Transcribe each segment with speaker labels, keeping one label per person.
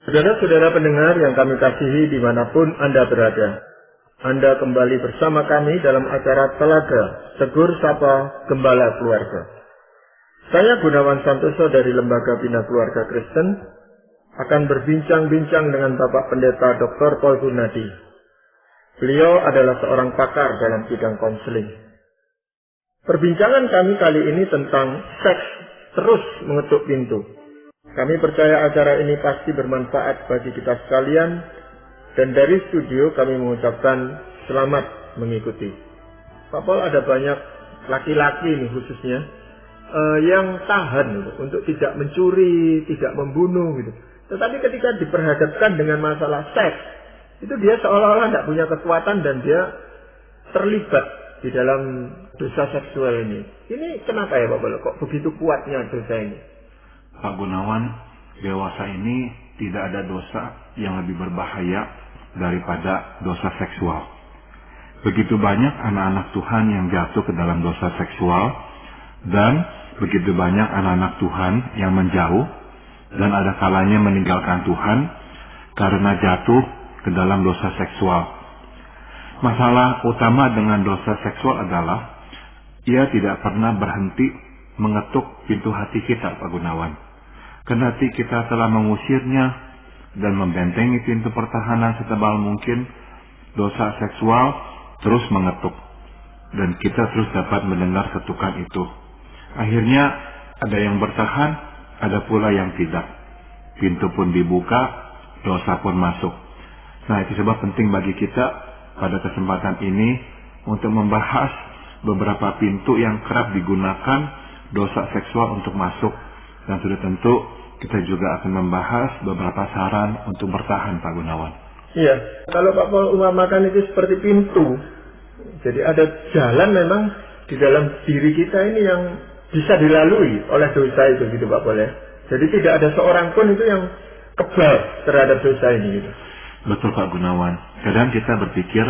Speaker 1: Saudara-saudara pendengar yang kami kasihi dimanapun Anda berada, Anda kembali bersama kami dalam acara Telaga Tegur Sapa Gembala Keluarga. Saya Gunawan Santoso dari Lembaga Bina Keluarga Kristen akan berbincang-bincang dengan Bapak Pendeta Dr. Paul Gunadi. Beliau adalah seorang pakar dalam bidang konseling. Perbincangan kami kali ini tentang seks terus mengetuk pintu. Kami percaya acara ini pasti bermanfaat bagi kita sekalian, dan dari studio kami mengucapkan selamat mengikuti. Pak Paul, ada banyak laki-laki ini khususnya yang tahan untuk tidak mencuri, tidak membunuh gitu. Tetapi ketika diperhadapkan dengan masalah seks, itu dia seolah-olah tidak punya kekuatan dan dia terlibat di dalam dosa seksual ini. Ini kenapa ya Pak Paul? Kok begitu kuatnya dosa ini?
Speaker 2: Pak Gunawan, dewasa ini tidak ada dosa yang lebih berbahaya daripada dosa seksual. Begitu banyak anak-anak Tuhan yang jatuh ke dalam dosa seksual, dan begitu banyak anak-anak Tuhan yang menjauh, dan ada kalanya meninggalkan Tuhan karena jatuh ke dalam dosa seksual. Masalah utama dengan dosa seksual adalah ia tidak pernah berhenti mengetuk pintu hati kita, Pak Gunawan. Kendati kita telah mengusirnya dan membentengi pintu pertahanan setebal mungkin, dosa seksual terus mengetuk, dan kita terus dapat mendengar ketukan itu. Akhirnya ada yang bertahan, ada pula yang tidak. Pintu pun dibuka, dosa pun masuk. Nah, itu sebab penting bagi kita pada kesempatan ini untuk membahas beberapa pintu yang kerap digunakan dosa seksual untuk masuk. Dan sudah tentu kita juga akan membahas beberapa saran untuk bertahan, Pak Gunawan.
Speaker 1: Iya, kalau Pak Paul umpamakan itu seperti pintu. Jadi ada jalan memang di dalam diri kita ini yang bisa dilalui oleh dosa itu gitu Pak Paul ya. Jadi tidak ada seorang pun itu yang kebal terhadap dosa ini gitu.
Speaker 2: Betul Pak Gunawan. Kadang kita berpikir,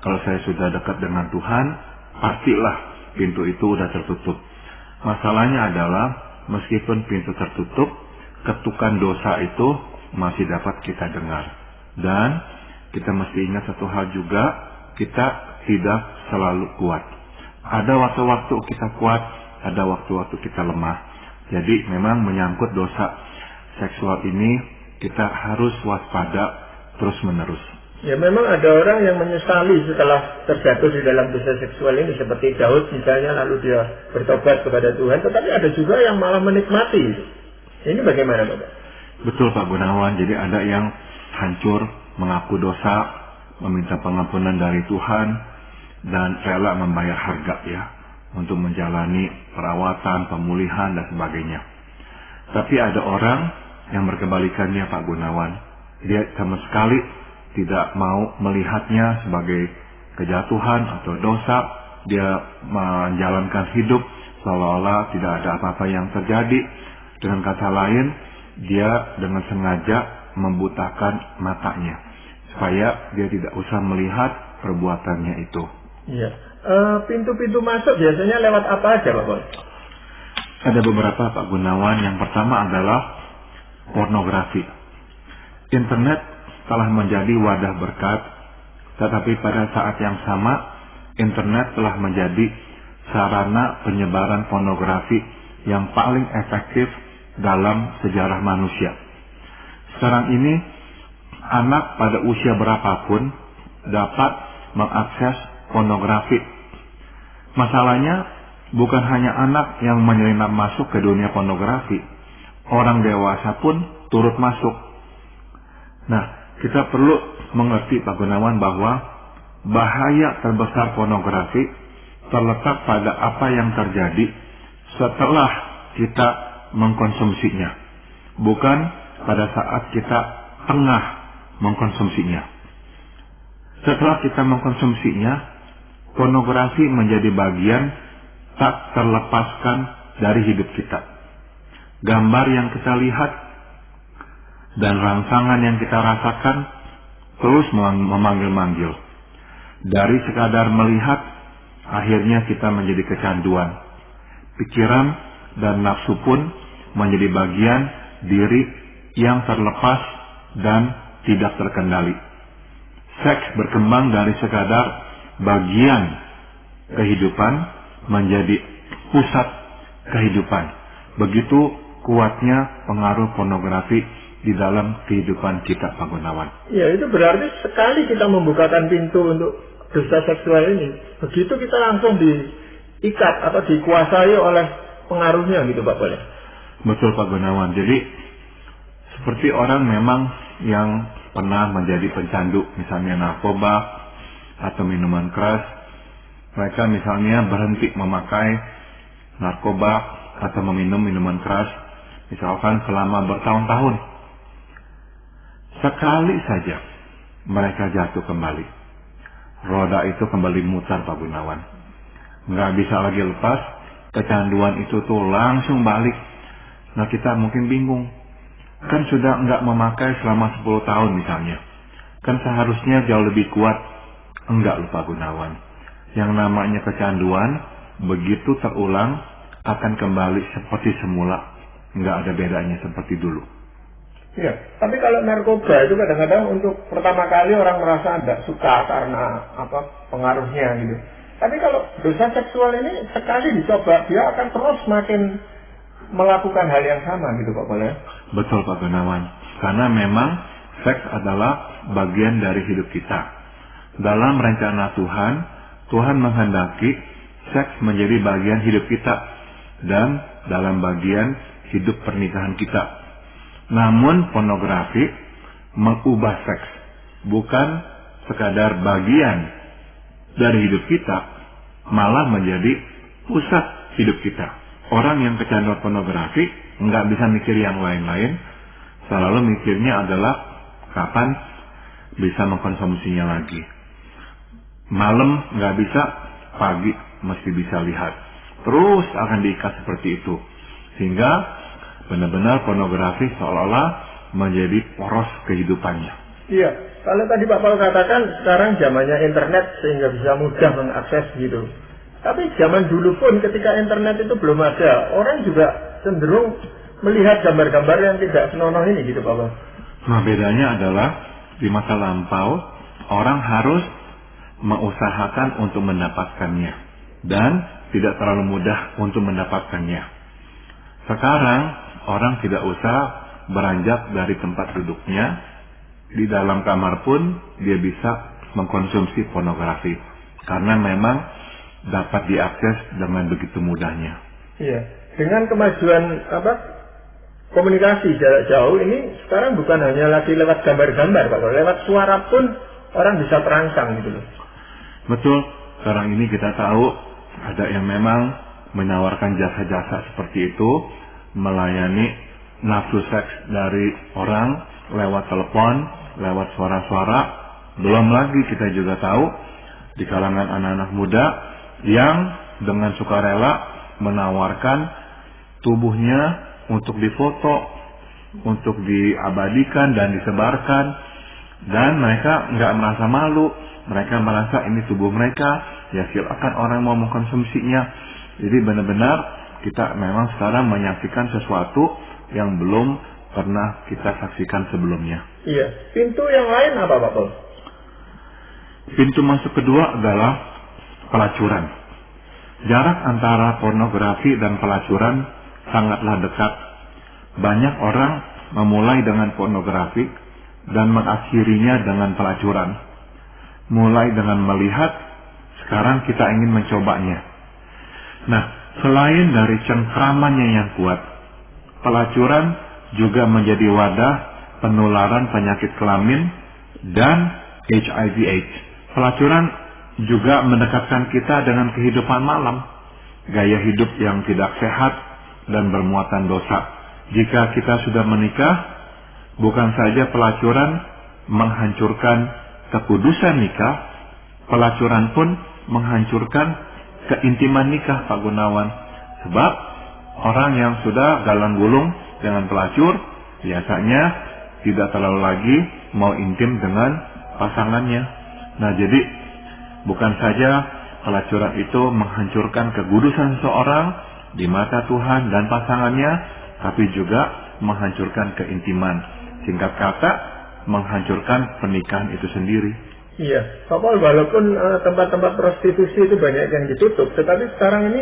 Speaker 2: kalau saya sudah dekat dengan Tuhan, pastilah pintu itu udah tertutup. Masalahnya adalah meskipun pintu tertutup, ketukan dosa itu masih dapat kita dengar. Dan kita mesti ingat satu hal juga, kita tidak selalu kuat. Ada waktu-waktu kita kuat, ada waktu-waktu kita lemah. Jadi memang menyangkut dosa seksual ini, kita harus waspada terus-menerus.
Speaker 1: Ya memang ada orang yang menyesali setelah terjatuh di dalam dosa seksual ini, seperti Daud misalnya, lalu dia bertobat kepada Tuhan, tetapi ada juga yang malah menikmati. Ini bagaimana Bapak?
Speaker 2: Betul Pak Gunawan, jadi ada yang hancur, mengaku dosa, meminta pengampunan dari Tuhan, dan rela membayar harga ya, untuk menjalani perawatan, pemulihan, dan sebagainya. Tapi ada orang yang berkebalikannya Pak Gunawan, dia sama sekali tidak mau melihatnya sebagai kejatuhan atau dosa. Dia menjalankan hidup seolah-olah tidak ada apa-apa yang terjadi. Dengan kata lain, dia dengan sengaja membutakan matanya supaya dia tidak usah melihat perbuatannya itu.
Speaker 1: Iya. Pintu-pintu masuk biasanya lewat apa aja Pak Paul?
Speaker 2: Ada beberapa Pak Gunawan. Yang pertama adalah pornografi. Internet telah menjadi wadah berkat, tetapi pada saat yang sama, internet telah menjadi sarana penyebaran pornografi yang paling efektif dalam sejarah manusia. Sekarang ini, anak pada usia berapapun dapat mengakses pornografi. Masalahnya, bukan hanya anak yang menyelinap masuk ke dunia pornografi, orang dewasa pun turut masuk. Nah, kita perlu mengerti Pak Gunawan bahwa bahaya terbesar pornografi terletak pada apa yang terjadi setelah kita mengkonsumsinya, bukan pada saat kita tengah mengkonsumsinya. Setelah kita mengkonsumsinya, pornografi menjadi bagian tak terlepaskan dari hidup kita. Gambar yang kita lihat dan rangsangan yang kita rasakan terus memanggil-manggil. Dari sekadar melihat, akhirnya kita menjadi kecanduan. Pikiran dan nafsu pun menjadi bagian diri yang terlepas dan tidak terkendali. Seks berkembang dari sekadar bagian kehidupan menjadi pusat kehidupan. Begitu kuatnya pengaruh pornografi di dalam kehidupan kita, Pak Gunawan.
Speaker 1: Ya, itu berarti sekali kita membukakan pintu untuk dosa seksual ini, begitu kita langsung diikat atau dikuasai oleh pengaruhnya gitu, Pak Boleh.
Speaker 2: Betul, Pak Gunawan. Jadi seperti orang memang yang pernah menjadi pencandu, misalnya narkoba atau minuman keras, mereka misalnya berhenti memakai narkoba atau meminum minuman keras, misalkan selama bertahun-tahun. Sekali saja mereka jatuh kembali, roda itu kembali mutar, Pak Gunawan. Nggak bisa lagi lepas, kecanduan itu tuh langsung balik. Nah, kita mungkin bingung, kan sudah nggak memakai selama 10 tahun misalnya, kan seharusnya jauh lebih kuat. Enggak, lupa Gunawan. Yang namanya kecanduan, begitu terulang, akan kembali seperti semula. Nggak ada bedanya seperti dulu.
Speaker 1: Ya, tapi kalau narkoba itu kadang-kadang untuk pertama kali orang merasa tidak suka karena pengaruhnya gitu. Tapi kalau dosa seksual ini sekali dicoba, dia akan terus makin melakukan hal yang sama gitu, Pak Boleh.
Speaker 2: Betul, Pak Gunawan. Karena memang seks adalah bagian dari hidup kita. Dalam rencana Tuhan, Tuhan menghendaki seks menjadi bagian hidup kita dan dalam bagian hidup pernikahan kita. Namun pornografi mengubah seks, bukan sekadar bagian dari hidup kita, malah menjadi pusat hidup kita. Orang yang kecanduan pornografi nggak bisa mikir yang lain-lain, selalu mikirnya adalah kapan bisa mengkonsumsinya lagi. Malam nggak bisa, pagi mesti bisa lihat. Terus akan diikat seperti itu, sehingga benar-benar pornografi seolah-olah menjadi poros kehidupannya.
Speaker 1: Iya, kalau tadi Pak Paul katakan sekarang zamannya internet sehingga bisa mudah mengakses gitu. Tapi zaman dulu pun ketika internet itu belum ada, orang juga cenderung melihat gambar-gambar yang tidak senonoh ini gitu, Pak Paul.
Speaker 2: Nah, bedanya adalah di masa lampau orang harus mengusahakan untuk mendapatkannya dan tidak terlalu mudah untuk mendapatkannya. Sekarang orang tidak usah beranjak dari tempat duduknya, di dalam kamar pun dia bisa mengkonsumsi pornografi karena memang dapat diakses dengan begitu mudahnya.
Speaker 1: Iya, dengan kemajuan komunikasi jarak jauh ini sekarang bukan hanya lagi lewat gambar-gambar, Pak, lewat suara pun orang bisa terangsang gitu loh.
Speaker 2: Betul, sekarang ini kita tahu ada yang memang menawarkan jasa-jasa seperti itu, melayani nafsu seks dari orang lewat telepon, lewat suara-suara. Belum lagi kita juga tahu di kalangan anak-anak muda yang dengan sukarela menawarkan tubuhnya untuk difoto, untuk diabadikan dan disebarkan, dan mereka nggak merasa malu. Mereka merasa ini tubuh mereka, ya silakan orang mau mengkonsumsinya. Jadi benar-benar kita memang sekarang menyaksikan sesuatu yang belum pernah kita saksikan sebelumnya.
Speaker 1: Iya. Pintu yang lain apa, Pak Paul?
Speaker 2: Pintu masuk kedua adalah pelacuran. Jarak antara pornografi dan pelacuran sangatlah dekat. Banyak orang memulai dengan pornografi dan mengakhirinya dengan pelacuran. Mulai dengan melihat, sekarang kita ingin mencobanya. Nah, selain dari cengkramannya yang kuat, pelacuran juga menjadi wadah penularan penyakit kelamin dan HIV/AIDS. Pelacuran juga mendekatkan kita dengan kehidupan malam, gaya hidup yang tidak sehat dan bermuatan dosa. Jika kita sudah menikah, bukan saja pelacuran menghancurkan kekudusan nikah, pelacuran pun menghancurkan keintiman nikah, Pak Gunawan. Sebab orang yang sudah galang gulung dengan pelacur biasanya tidak terlalu lagi mau intim dengan pasangannya. Nah, jadi bukan saja pelacuran itu menghancurkan kekudusan seseorang di mata Tuhan dan pasangannya, tapi juga menghancurkan keintiman. Singkat kata, menghancurkan pernikahan itu sendiri.
Speaker 1: Iya, Pak Paul, walaupun tempat-tempat prostitusi itu banyak yang ditutup, tetapi sekarang ini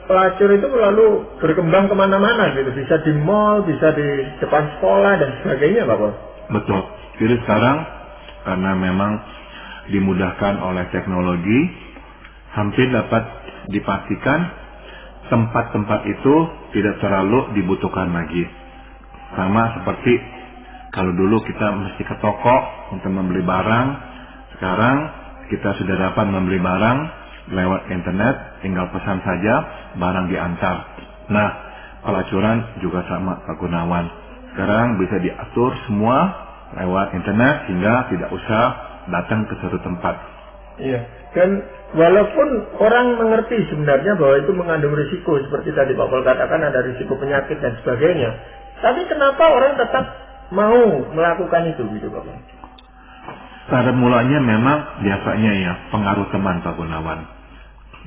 Speaker 1: pelacur itu lalu berkembang kemana-mana gitu. Bisa di mall, bisa di depan sekolah dan sebagainya, Pak Paul.
Speaker 2: Betul. Jadi sekarang karena memang dimudahkan oleh teknologi, hampir dapat dipastikan tempat-tempat itu tidak terlalu dibutuhkan lagi. Sama seperti kalau dulu kita mesti ke toko untuk membeli barang, sekarang kita sudah dapat membeli barang lewat internet, tinggal pesan saja, barang diantar. Nah, pelacuran juga sama, Pak Gunawan. Sekarang bisa diatur semua lewat internet sehingga tidak usah datang ke suatu tempat.
Speaker 1: Iya, dan walaupun orang mengerti sebenarnya bahwa itu mengandung risiko, seperti tadi Pak Paul katakan ada risiko penyakit dan sebagainya, tapi kenapa orang tetap mau melakukan itu gitu Pak Paul?
Speaker 2: Pada mulanya memang biasanya ya pengaruh teman Pak Gunawan,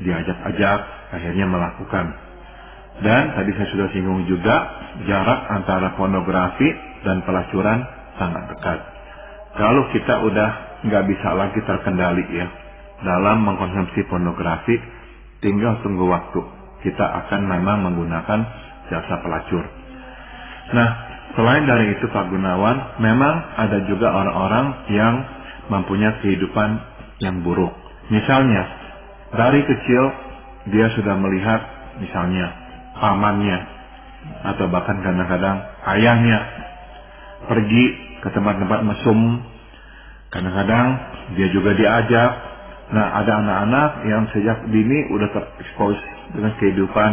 Speaker 2: diajak-ajak akhirnya melakukan. Dan tadi saya sudah singgung juga jarak antara pornografi dan pelacuran sangat dekat. Kalau kita udah nggak bisa lagi terkendali ya dalam mengkonsumsi pornografi, tinggal tunggu waktu. Kita akan memang menggunakan jasa pelacur. Nah, selain dari itu Pak Gunawan, memang ada juga orang-orang yang mempunyai kehidupan yang buruk. Misalnya, dari kecil dia sudah melihat misalnya pamannya atau bahkan kadang-kadang ayahnya pergi ke tempat-tempat mesum, kadang-kadang dia juga diajak. Nah, ada anak-anak yang sejak dini udah terekspos dengan kehidupan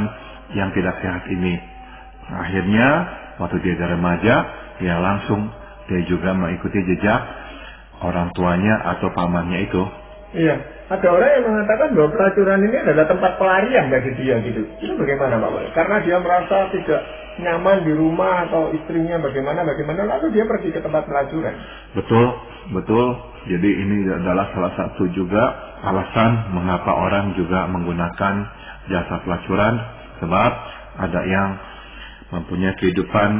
Speaker 2: yang tidak sehat ini. Nah, akhirnya waktu dia remaja, ya langsung dia juga mengikuti jejak orang tuanya atau pamannya itu.
Speaker 1: Iya, ada orang yang mengatakan bahwa pelacuran ini adalah tempat pelarian bagi dia gitu. Itu bagaimana Pak Paul? Karena dia merasa tidak nyaman di rumah atau istrinya bagaimana lalu dia pergi ke tempat pelacuran.
Speaker 2: Betul. Jadi ini adalah salah satu juga alasan mengapa orang juga menggunakan jasa pelacuran, sebab ada yang mempunyai kehidupan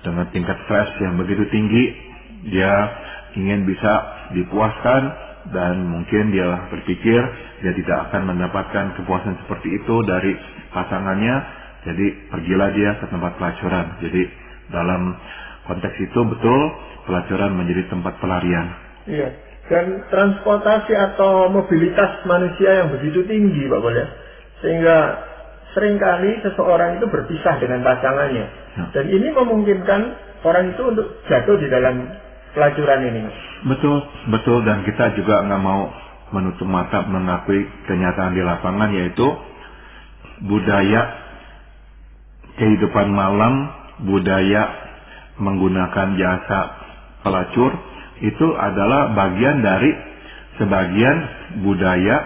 Speaker 2: dengan tingkat stres yang begitu tinggi, dia ingin bisa dipuaskan dan mungkin dia berpikir dia tidak akan mendapatkan kepuasan seperti itu dari pasangannya, jadi pergilah dia ke tempat pelacuran. Jadi dalam konteks itu betul pelacuran menjadi tempat pelarian. Iya.
Speaker 1: Dan transportasi atau mobilitas manusia yang begitu tinggi Pak Paul ya, sehingga seringkali seseorang itu berpisah dengan pasangannya. Ya. Dan ini memungkinkan orang itu untuk jatuh di dalam pelacuran ini. Betul,
Speaker 2: dan kita juga nggak mau menutup mata mengakui kenyataan di lapangan, yaitu budaya kehidupan malam, budaya menggunakan jasa pelacur itu adalah bagian dari sebagian budaya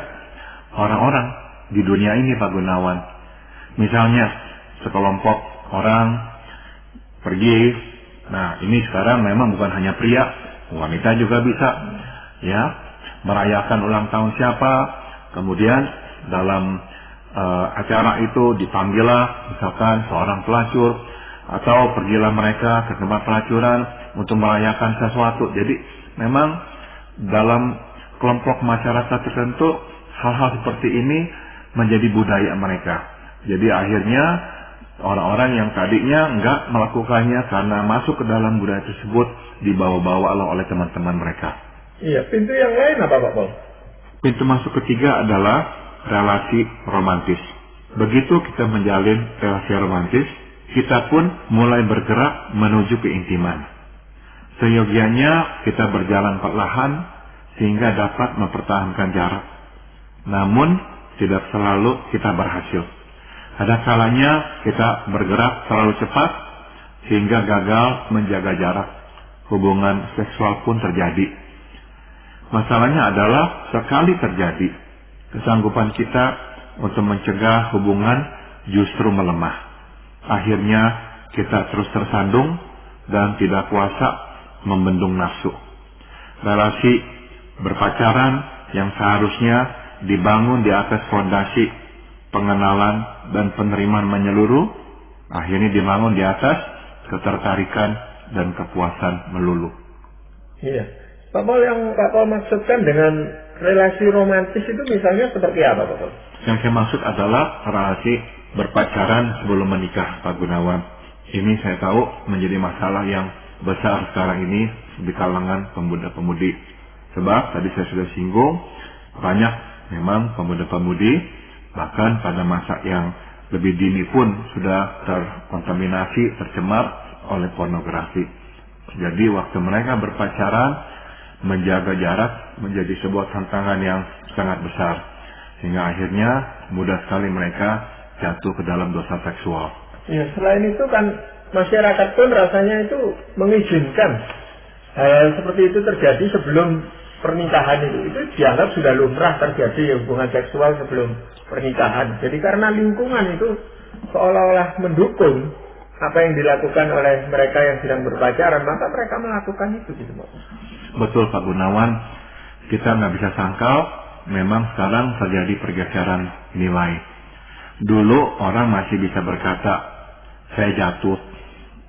Speaker 2: orang-orang di dunia ini Pak Gunawan. Misalnya sekelompok orang pergi, nah ini sekarang memang bukan hanya pria, wanita juga bisa ya merayakan ulang tahun siapa, kemudian dalam acara itu dipanggillah misalkan seorang pelacur, atau pergilah mereka ke tempat pelacuran untuk merayakan sesuatu. Jadi memang dalam kelompok masyarakat tertentu hal-hal seperti ini menjadi budaya mereka. Jadi akhirnya orang-orang yang tadinya enggak melakukannya karena masuk ke dalam budaya tersebut dibawa-bawa oleh teman-teman mereka.
Speaker 1: Iya, pintu yang lain apa Pak Paul?
Speaker 2: Pintu masuk ketiga adalah relasi romantis. Begitu kita menjalin relasi romantis, kita pun mulai bergerak menuju keintiman. Seyogianya kita berjalan perlahan sehingga dapat mempertahankan jarak. Namun tidak selalu kita berhasil. Ada kalanya kita bergerak terlalu cepat sehingga gagal menjaga jarak. Hubungan seksual pun terjadi. Masalahnya adalah sekali terjadi, kesanggupan kita untuk mencegah hubungan justru melemah. Akhirnya kita terus tersandung dan tidak kuasa membendung nafsu. Relasi berpacaran yang seharusnya dibangun di atas fondasi pengenalan dan penerimaan menyeluruh, akhirnya dibangun di atas ketertarikan, dan kepuasan melulu.
Speaker 1: Iya. Pak Paul, yang Pak Paul maksudkan dengan relasi romantis itu misalnya seperti apa, Pak Paul?
Speaker 2: Yang saya maksud adalah relasi berpacaran sebelum menikah, Pak Gunawan. Ini saya tahu menjadi masalah yang besar sekarang ini di kalangan pemuda-pemudi. Sebab tadi saya sudah singgung, banyak memang pemuda-pemudi bahkan pada masa yang lebih dini pun sudah terkontaminasi, tercemar oleh pornografi. Jadi waktu mereka berpacaran, menjaga jarak menjadi sebuah tantangan yang sangat besar. Sehingga akhirnya mudah sekali mereka jatuh ke dalam dosa seksual.
Speaker 1: Ya, selain itu kan masyarakat pun rasanya itu mengizinkan hal seperti itu terjadi sebelum pernikahan itu. Itu dianggap sudah lumrah terjadi hubungan seksual sebelum pernikahan. Jadi karena lingkungan itu seolah-olah mendukung apa yang dilakukan oleh mereka yang sedang berpacaran, maka mereka melakukan itu gitu, Pak.
Speaker 2: Betul, Pak Gunawan. Kita nggak bisa sangkal, memang sekarang terjadi pergeseran nilai. Dulu orang masih bisa berkata, saya jatuh,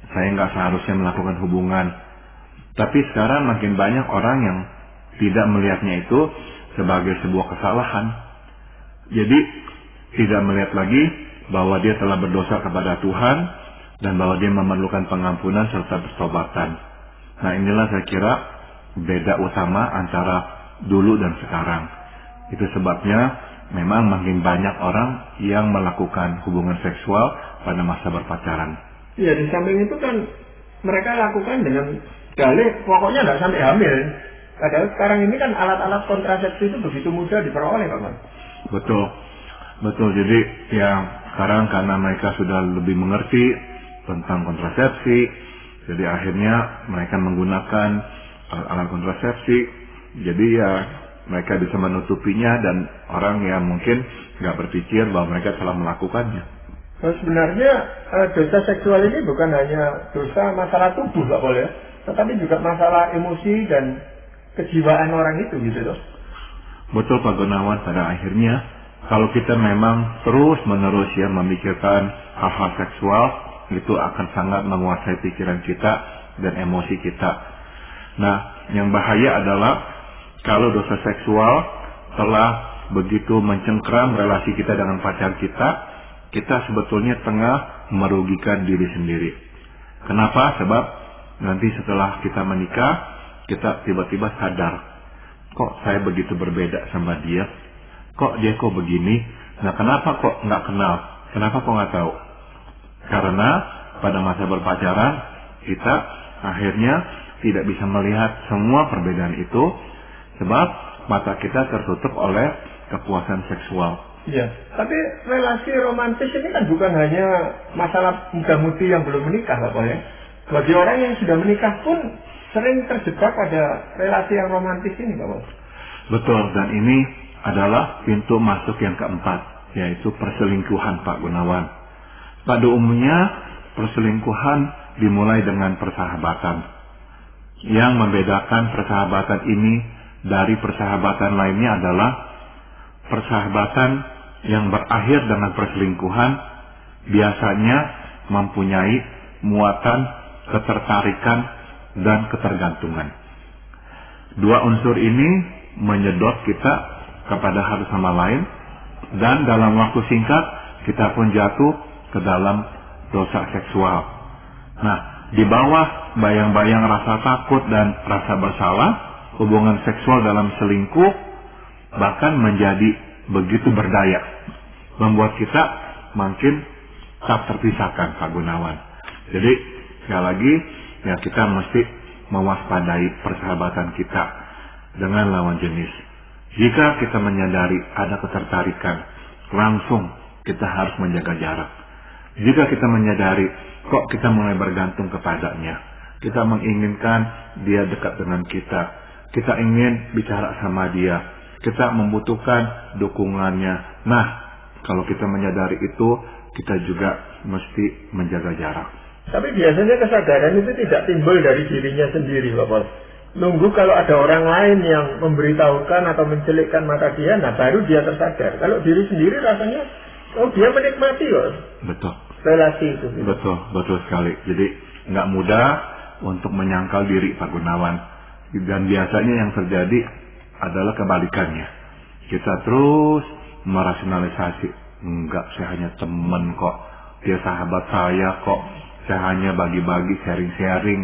Speaker 2: saya nggak seharusnya melakukan hubungan. Tapi sekarang makin banyak orang yang tidak melihatnya itu sebagai sebuah kesalahan. Jadi tidak melihat lagi bahwa dia telah berdosa kepada Tuhan dan bahwa dia memerlukan pengampunan serta pertobatan. Nah, inilah saya kira beda utama antara dulu dan sekarang. Itu sebabnya memang makin banyak orang yang melakukan hubungan seksual pada masa berpacaran.
Speaker 1: Iya, di samping itu kan mereka lakukan dengan dalih pokoknya nggak sampai hamil. Padahal sekarang ini kan alat-alat kontrasepsi itu begitu mudah diperoleh, Pak Man.
Speaker 2: Betul. Jadi yang sekarang karena mereka sudah lebih mengerti tentang kontrasepsi, jadi akhirnya mereka menggunakan alat kontrasepsi. Jadi ya mereka bisa menutupinya dan orang yang mungkin nggak berpikir bahwa mereka telah melakukannya.
Speaker 1: Nah, sebenarnya dosa seksual ini bukan hanya dosa masalah tubuh, Pak Paul, ya, tetapi juga masalah emosi dan kejiwaan orang itu gitu loh.
Speaker 2: Betul, Pak Gunawan. Pada akhirnya kalau kita memang terus-menerus ya memikirkan hal-hal seksual, itu akan sangat menguasai pikiran kita dan emosi kita. Nah, yang bahaya adalah kalau dosa seksual telah begitu mencengkram relasi kita dengan pacar kita sebetulnya tengah merugikan diri sendiri. Kenapa? Sebab nanti setelah kita menikah, kita tiba-tiba sadar, kok saya begitu berbeda sama dia? Kok dia kok begini? Nah, kenapa kok nggak kenal? Kenapa kok nggak tahu? Karena pada masa berpacaran, kita akhirnya tidak bisa melihat semua perbedaan itu, sebab mata kita tertutup oleh kepuasan seksual.
Speaker 1: Iya, tapi relasi romantis ini kan bukan hanya masalah muda-mudi yang belum menikah, Pak Paul, ya. Bagi orang yang sudah menikah pun sering terjebak pada relasi yang romantis ini, Pak Paul.
Speaker 2: Betul, dan ini adalah pintu masuk yang keempat, yaitu perselingkuhan, Pak Gunawan. Pada umumnya, perselingkuhan dimulai dengan persahabatan. Yang membedakan persahabatan ini dari persahabatan lainnya adalah persahabatan yang berakhir dengan perselingkuhan biasanya mempunyai muatan ketertarikan dan ketergantungan. Dua unsur ini menyedot kita kepada satu sama lain, dan dalam waktu singkat kita pun jatuh ke dalam dosa seksual. Nah, di bawah bayang-bayang rasa takut dan rasa bersalah, hubungan seksual dalam selingkuh bahkan menjadi begitu berdaya, membuat kita makin tak terpisahkan, Pak Gunawan. Jadi sekali lagi ya, kita mesti mewaspadai persahabatan kita dengan lawan jenis. Jika kita menyadari ada ketertarikan, langsung kita harus menjaga jarak. Jika kita menyadari kok kita mulai bergantung kepadanya, kita menginginkan dia dekat dengan kita, kita ingin bicara sama dia, kita membutuhkan dukungannya. Nah, kalau kita menyadari itu, kita juga mesti menjaga jarak.
Speaker 1: Tapi biasanya kesadaran itu tidak timbul dari dirinya sendiri, Pak Paul. Nunggu kalau ada orang lain yang memberitahukan atau mencelikkan mata dia, nah baru dia tersadar. Kalau diri sendiri rasanya, oh dia menikmati loh.
Speaker 2: Betul.
Speaker 1: Relasi itu.
Speaker 2: Betul sekali. Jadi nggak mudah untuk menyangkal diri, Pak Gunawan. Dan biasanya yang terjadi adalah kebalikannya. Kita terus merasionalisasi, enggak, saya hanya temen kok, dia sahabat saya kok, saya hanya bagi-bagi, sharing-sharing,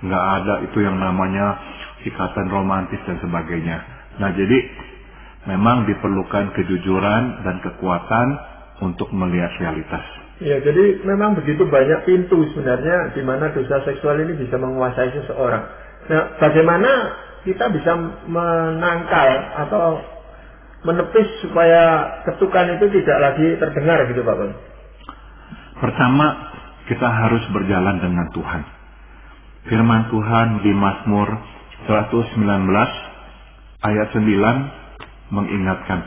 Speaker 2: nggak ada itu yang namanya ikatan romantis dan sebagainya. Nah, jadi memang diperlukan kejujuran dan kekuatan untuk melihat realitas.
Speaker 1: Ya, jadi memang begitu banyak pintu sebenarnya di mana dosa seksual ini bisa menguasai seseorang. Nah, bagaimana kita bisa menangkal atau menepis supaya ketukan itu tidak lagi terdengar gitu, Pak Bang?
Speaker 2: Pertama, kita harus berjalan dengan Tuhan. Firman Tuhan di Mazmur 119 ayat 9 mengingatkan,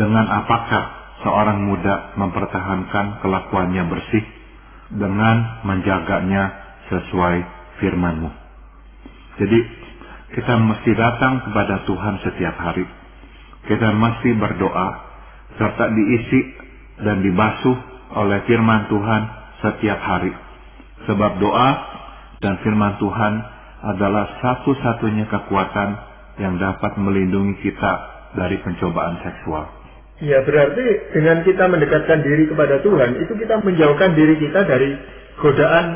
Speaker 2: dengan apakah seorang muda mempertahankan kelakuannya bersih dengan menjaganya sesuai firman-Mu. Jadi kita mesti datang kepada Tuhan setiap hari. Kita mesti berdoa serta diisi dan dibasuh oleh firman Tuhan setiap hari. Sebab doa dan firman Tuhan adalah satu-satunya kekuatan yang dapat melindungi kita dari pencobaan seksual.
Speaker 1: Ya, berarti dengan kita mendekatkan diri kepada Tuhan, itu kita menjauhkan diri kita dari godaan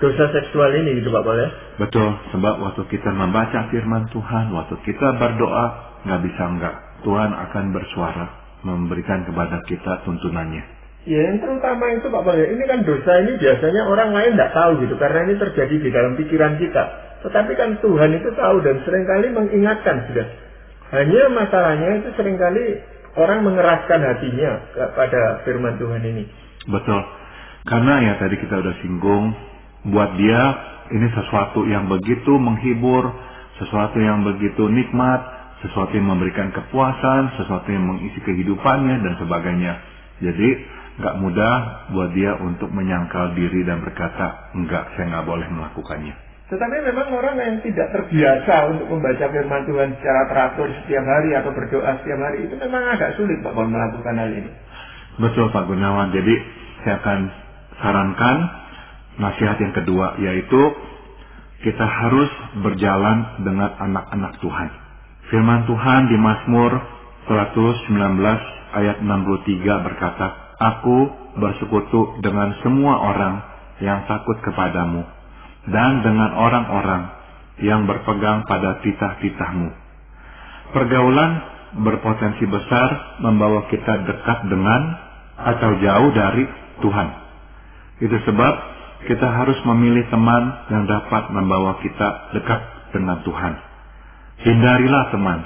Speaker 1: dosa seksual ini, gitu Pak Paul ya?
Speaker 2: Betul, sebab waktu kita membaca firman Tuhan, waktu kita berdoa, nggak bisa enggak. Tuhan akan bersuara, memberikan kepada kita tuntunannya.
Speaker 1: Ya, yang terutama itu Pak Paul ya, ini kan dosa ini biasanya orang lain nggak tahu gitu, karena ini terjadi di dalam pikiran kita. Tetapi kan Tuhan itu tahu dan seringkali mengingatkan sudah. Hanya masalahnya itu seringkali orang mengeraskan hatinya kepada firman Tuhan ini.
Speaker 2: Betul. Karena ya tadi kita udah singgung, buat dia ini sesuatu yang begitu menghibur, sesuatu yang begitu nikmat, sesuatu yang memberikan kepuasan, sesuatu yang mengisi kehidupannya dan sebagainya. Jadi nggak mudah buat dia untuk menyangkal diri dan berkata, enggak, saya nggak boleh melakukannya.
Speaker 1: Tetapi memang orang yang tidak terbiasa untuk membaca firman Tuhan secara teratur setiap hari atau berdoa setiap hari, itu memang agak sulit Pak Paul melakukan hal ini.
Speaker 2: Betul Pak Gunawan. Jadi saya akan sarankan nasihat yang kedua, yaitu kita harus berjalan dengan anak-anak Tuhan. Firman Tuhan di Mazmur 119 ayat 63 berkata, Aku bersekutu dengan semua orang yang takut kepadamu, dan dengan orang-orang yang berpegang pada titah-titahmu. Pergaulan berpotensi besar membawa kita dekat dengan atau jauh dari Tuhan. Itu sebab kita harus memilih teman yang dapat membawa kita dekat dengan Tuhan. Hindarilah teman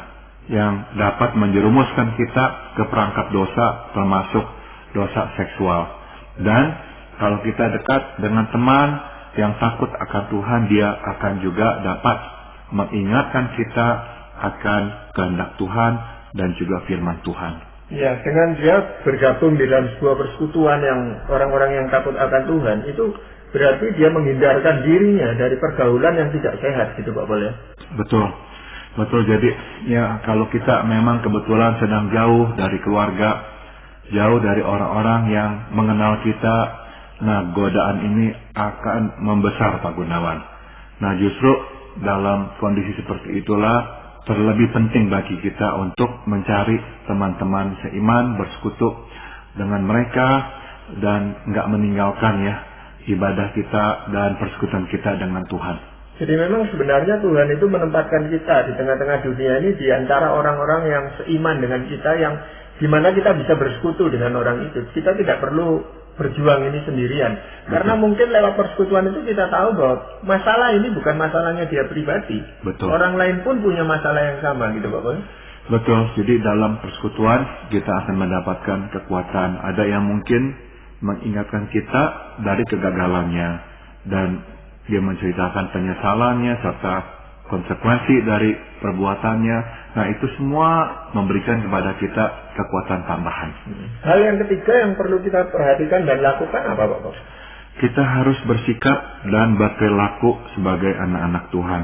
Speaker 2: yang dapat menjerumuskan kita ke perangkap dosa, termasuk dosa seksual. Dan kalau kita dekat dengan teman yang takut akan Tuhan, dia akan juga dapat mengingatkan kita akan kehendak Tuhan dan juga firman Tuhan.
Speaker 1: Ya, dengan dia bergabung di dalam sebuah persekutuan yang orang-orang yang takut akan Tuhan, itu berarti dia menghindarkan dirinya dari pergaulan yang tidak sehat, gitu Pak Paul ya?
Speaker 2: Betul. Betul, jadi ya kalau kita memang kebetulan sedang jauh dari keluarga, jauh dari orang-orang yang mengenal kita, nah godaan ini akan membesar Pak Gunawan. Nah justru dalam kondisi seperti itulah terlebih penting bagi kita untuk mencari teman-teman seiman, bersekutu dengan mereka dan nggak meninggalkan ya ibadah kita dan persekutuan kita dengan Tuhan.
Speaker 1: Jadi memang sebenarnya Tuhan itu menempatkan kita di tengah-tengah dunia ini di antara orang-orang yang seiman dengan kita, yang dimana kita bisa bersekutu dengan orang itu. Kita tidak perlu berjuang ini sendirian. Betul. Karena mungkin lewat persekutuan itu kita tahu bahwa masalah ini bukan masalahnya dia pribadi.
Speaker 2: Betul.
Speaker 1: Orang lain pun punya masalah yang sama gitu Pak Boy.
Speaker 2: Betul. Jadi dalam persekutuan kita akan mendapatkan kekuatan. Ada yang mungkin mengingatkan kita dari kegagalannya dan dia menceritakan penyesalannya serta konsekuensi dari perbuatannya. Nah itu semua memberikan kepada kita kekuatan tambahan.
Speaker 1: Hal yang ketiga yang perlu kita perhatikan dan lakukan apa Pak?
Speaker 2: Kita harus bersikap dan berperilaku sebagai anak-anak Tuhan.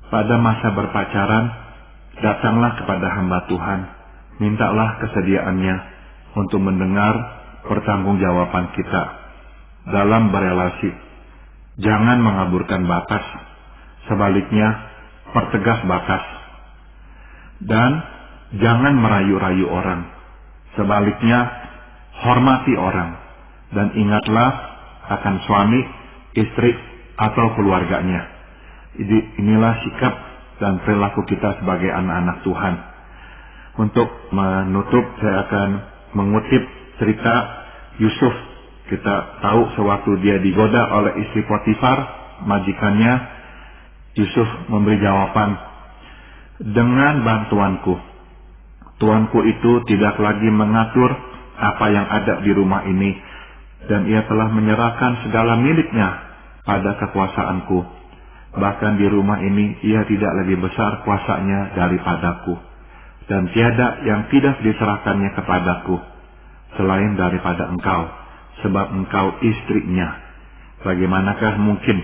Speaker 2: Pada masa berpacaran, datanglah kepada hamba Tuhan. Mintalah kesediaannya untuk mendengar pertanggungjawaban kita dalam berelasi. Jangan mengaburkan batas, sebaliknya pertegas batas. Dan jangan merayu-rayu orang, sebaliknya hormati orang. Dan ingatlah akan suami, istri, atau keluarganya. Inilah sikap dan perilaku kita sebagai anak-anak Tuhan. Untuk menutup, saya akan mengutip cerita Yusuf. Kita tahu sewaktu dia digoda oleh istri Potifar, majikannya, Yusuf memberi jawaban, dengan bantuanku, tuanku itu tidak lagi mengatur apa yang ada di rumah ini, dan ia telah menyerahkan segala miliknya pada kekuasaanku. Bahkan di rumah ini ia tidak lebih besar kuasanya daripadaku, dan tiada yang tidak diserahkannya kepadaku selain daripada engkau, sebab engkau istrinya. Bagaimanakah mungkin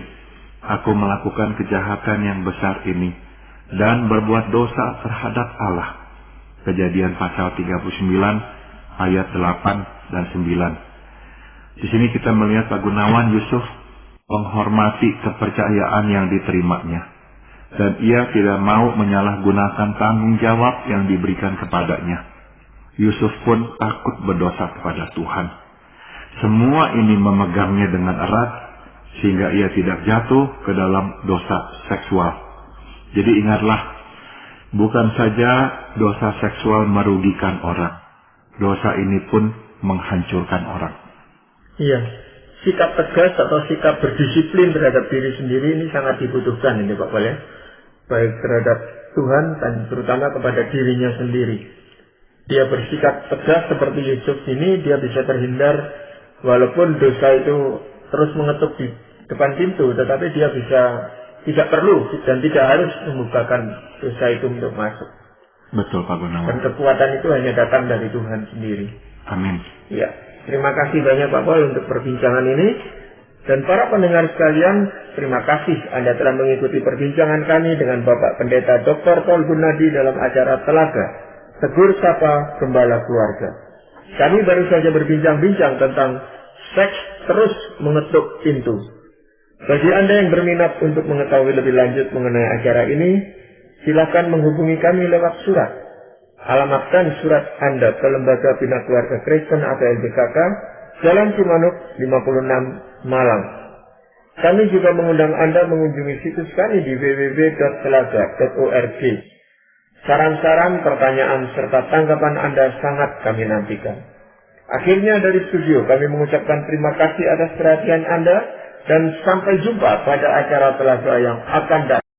Speaker 2: aku melakukan kejahatan yang besar ini dan berbuat dosa terhadap Allah? Kejadian pasal 39 ayat 8 dan 9. Di sini kita melihat Pak Gunawan, Yusuf menghormati kepercayaan yang diterimanya, dan ia tidak mau menyalahgunakan tanggung jawab yang diberikan kepadanya. Yusuf pun takut berdosa kepada Tuhan. Semua ini memegangnya dengan erat sehingga ia tidak jatuh ke dalam dosa seksual. Jadi ingatlah, bukan saja dosa seksual merugikan orang, dosa ini pun menghancurkan orang.
Speaker 1: Iya, sikap tegas atau sikap berdisiplin terhadap diri sendiri ini sangat dibutuhkan ini Pak Pol ya. Baik terhadap Tuhan dan terutama kepada dirinya sendiri. Dia bersikap tegas seperti Yusuf ini, dia bisa terhindar walaupun dosa itu terus mengetuk di depan pintu, tetapi dia bisa tidak perlu dan tidak harus membukakan dosa itu untuk masuk.
Speaker 2: Betul Pak Gunawan.
Speaker 1: Dan kekuatan itu hanya datang dari Tuhan sendiri.
Speaker 2: Amin.
Speaker 1: Ya, terima kasih banyak Pak Pol untuk perbincangan ini. Dan para pendengar sekalian, terima kasih Anda telah mengikuti perbincangan kami dengan Bapak Pendeta Dr. Paul Gunadi dalam acara Telaga Tegur Sapa Gembala Keluarga. Kami baru saja berbincang-bincang tentang seks terus mengetuk pintu. Bagi Anda yang berminat untuk mengetahui lebih lanjut mengenai acara ini, silakan menghubungi kami lewat surat. Alamatkan surat Anda ke Lembaga Bina Keluarga Kristen atau LBKK, Jalan Cimanuk 56, Malang. Kami juga mengundang Anda mengunjungi situs kami di www.telaga.org. Saran-saran, pertanyaan, serta tanggapan Anda sangat kami nantikan. Akhirnya dari studio kami mengucapkan terima kasih atas perhatian Anda dan sampai jumpa pada acara Telaga yang akan datang.